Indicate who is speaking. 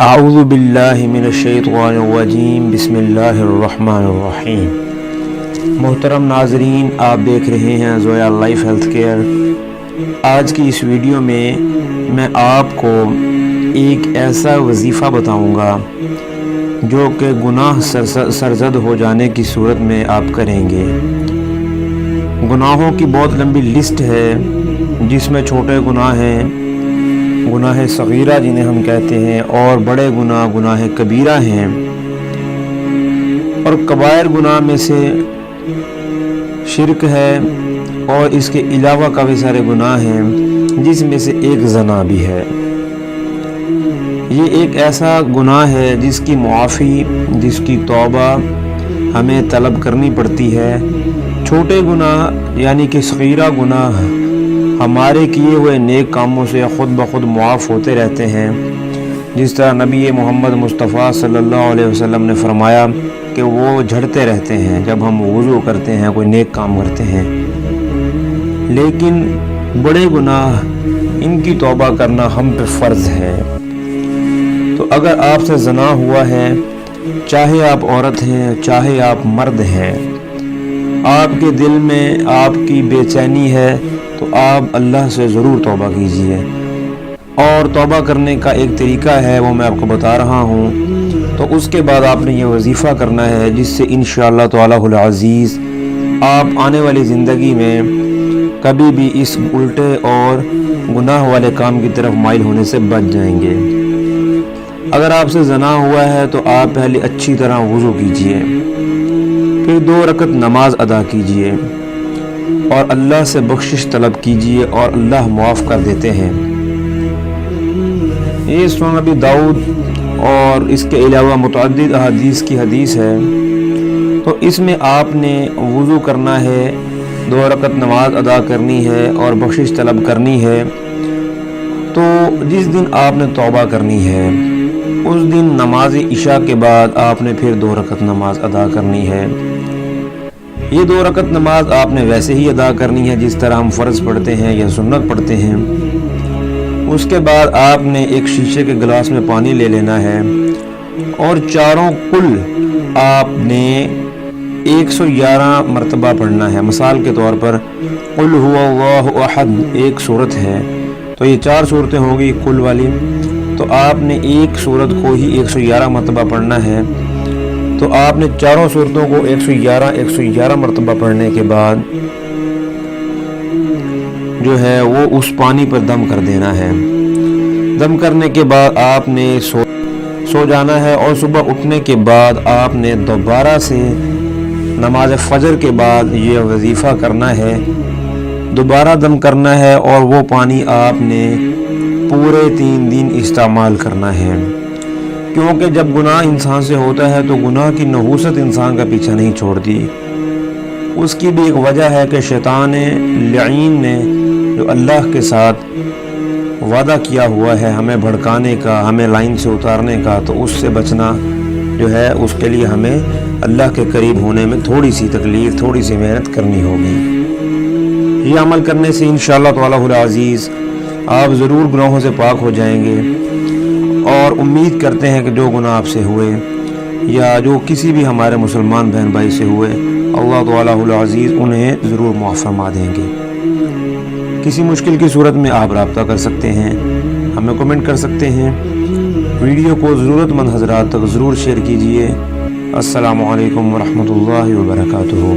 Speaker 1: اعوذ باللہ من الشیطان الرجیم بسم اللہ الرحمن الرحیم۔ محترم ناظرین، آپ دیکھ رہے ہیں زویا لائف ہیلتھ کیئر۔ آج کی اس ویڈیو میں آپ کو ایک ایسا وظیفہ بتاؤں گا جو کہ گناہ سرزد ہو جانے کی صورت میں آپ کریں گے۔ گناہوں کی بہت لمبی لسٹ ہے جس میں چھوٹے گناہ ہیں، گناہ صغیرہ جنہیں ہم کہتے ہیں، اور بڑے گناہ کبیرہ ہیں، اور کبائر گناہ میں سے شرک ہے، اور اس کے علاوہ کافی سارے گناہ ہیں جس میں سے ایک زنا بھی ہے۔ یہ ایک ایسا گناہ ہے جس کی معافی، جس کی توبہ ہمیں طلب کرنی پڑتی ہے۔ چھوٹے گناہ یعنی کہ صغیرہ گناہ ہمارے کیے ہوئے نیک کاموں سے خود بخود معاف ہوتے رہتے ہیں، جس طرح نبی محمد مصطفیٰ صلی اللہ علیہ وسلم نے فرمایا کہ وہ جھڑتے رہتے ہیں جب ہم وضو کرتے ہیں، کوئی نیک کام کرتے ہیں۔ لیکن بڑے گناہ، ان کی توبہ کرنا ہم پہ فرض ہے۔ تو اگر آپ سے زنا ہوا ہے، چاہے آپ عورت ہیں چاہے آپ مرد ہیں، آپ کے دل میں آپ کی بے چینی ہے تو آپ اللہ سے ضرور توبہ کیجیے، اور توبہ کرنے کا ایک طریقہ ہے وہ میں آپ کو بتا رہا ہوں۔ تو اس کے بعد آپ نے یہ وظیفہ کرنا ہے جس سے انشاءاللہ تعالی العزیز آپ آنے والی زندگی میں کبھی بھی اس الٹے اور گناہ والے کام کی طرف مائل ہونے سے بچ جائیں گے۔ اگر آپ سے زنا ہوا ہے تو آپ پہلے اچھی طرح وضو کیجیے، پھر 2 رکعت نماز ادا کیجیے اور اللہ سے بخشش طلب کیجیے، اور اللہ معاف کر دیتے ہیں۔ یہ سنن ابی داؤد اور اس کے علاوہ متعدد احادیث کی حدیث ہے۔ تو اس میں آپ نے وضو کرنا ہے، 2 رکعت نماز ادا کرنی ہے اور بخشش طلب کرنی ہے۔ تو جس دن آپ نے توبہ کرنی ہے اس دن نماز عشاء کے بعد آپ نے پھر 2 رکعت نماز ادا کرنی ہے۔ یہ 2 رکعت نماز آپ نے ویسے ہی ادا کرنی ہے جس طرح ہم فرض پڑھتے ہیں یا سنت پڑھتے ہیں۔ اس کے بعد آپ نے ایک شیشے کے گلاس میں پانی لے لینا ہے، اور چاروں کل آپ نے 111 مرتبہ پڑھنا ہے۔ مثال کے طور پر قل هو اللہ احد ایک صورت ہے، تو یہ 4 صورتیں ہوں گی کل والی، تو آپ نے ایک صورت کو ہی 111 مرتبہ پڑھنا ہے۔ تو آپ نے چاروں صورتوں کو 111 مرتبہ پڑھنے کے بعد جو ہے وہ اس پانی پر دم کر دینا ہے۔ دم کرنے کے بعد آپ نے سو جانا ہے، اور صبح اٹھنے کے بعد آپ نے دوبارہ سے نماز فجر کے بعد یہ وظیفہ کرنا ہے، دوبارہ دم کرنا ہے، اور وہ پانی آپ نے پورے 3 دن استعمال کرنا ہے۔ کیونکہ جب گناہ انسان سے ہوتا ہے تو گناہ کی نحوست انسان کا پیچھا نہیں چھوڑتی۔ اس کی بھی ایک وجہ ہے کہ شیطان لعین نے جو اللہ کے ساتھ وعدہ کیا ہوا ہے ہمیں بھڑکانے کا، ہمیں لائن سے اتارنے کا، تو اس سے بچنا جو ہے اس کے لیے ہمیں اللہ کے قریب ہونے میں تھوڑی سی تکلیف، تھوڑی سی محنت کرنی ہوگی۔ یہ عمل کرنے سے انشاءاللہ تعالی العزیز آپ ضرور گناہوں سے پاک ہو جائیں گے، اور امید کرتے ہیں کہ جو گناہ آپ سے ہوئے یا جو کسی بھی ہمارے مسلمان بہن بھائی سے ہوئے، اللہ تعالی العزیز انہیں ضرور معاف فرما دیں گے۔ کسی مشکل کی صورت میں آپ رابطہ کر سکتے ہیں، ہمیں کمنٹ کر سکتے ہیں۔ ویڈیو کو ضرورت مند حضرات تک ضرور شیئر کیجیے۔ السلام علیکم ورحمۃ اللہ وبرکاتہ۔